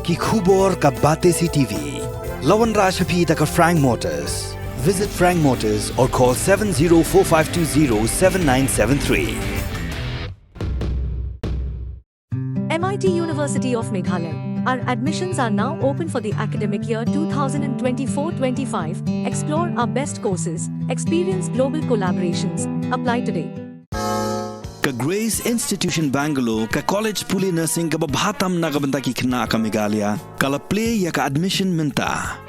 ki khubor ka Batesi TV. Lawan Rashapi taka Frank Motors. Visit Frank Motors or call 7045207973. MIT University of Meghalaya. Our admissions are now open for the academic year 2024-25. Explore our best courses, experience global collaborations. Apply today. Ka Grace Institution Bangalore ka College Puli Nursing ka babhatam na kabanta ki khna ka Meghalaya kala play ya ka admission minta.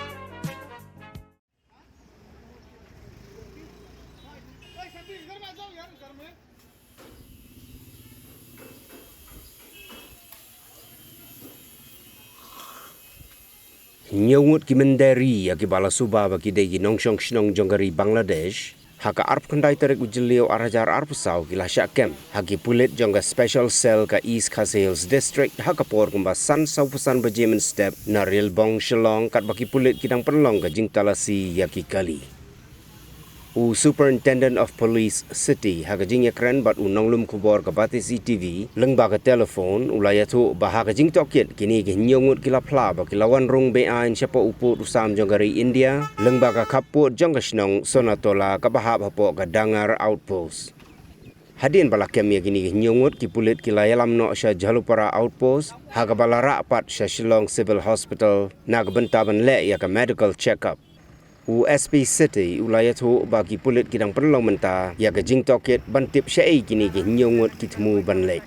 Nyawut ki mendari ya ki bala suba ba ki degi nongshong shnong jongari Bangladesh haka arp kandai tarik ujilio arajar arpusau ki lasha kem haki pulit jonga special cell ka East Khasi District haka por kumba san sau pesan bejemen step na real bong shalong kat baki pulit kidang perlong ka jing talasi ya ki kali. U Superintendent of Police City haka jing yakren bat u nonglum kubor ka Batesi TV lengba ka telefon ulaya tu baha ka jing tokit kini ki nyongut kila pla ba kilawan rong beain siapa uput usam jonggari India lengba ka kaput jongga snong sonatola ka baha hapo ka dangar outpost. Hadin bala kem ya kini ki nyongut ki pulit kila yalam no sya jalupara outpost haka bala rapat sya Shillong Civil Hospital na ka bentaban le ya ka medical check-up. USP City ulaya tu bagi pulit kidang perlong menta ya ke jing tokit bantip syai kini ke nyongut kitemu banlek.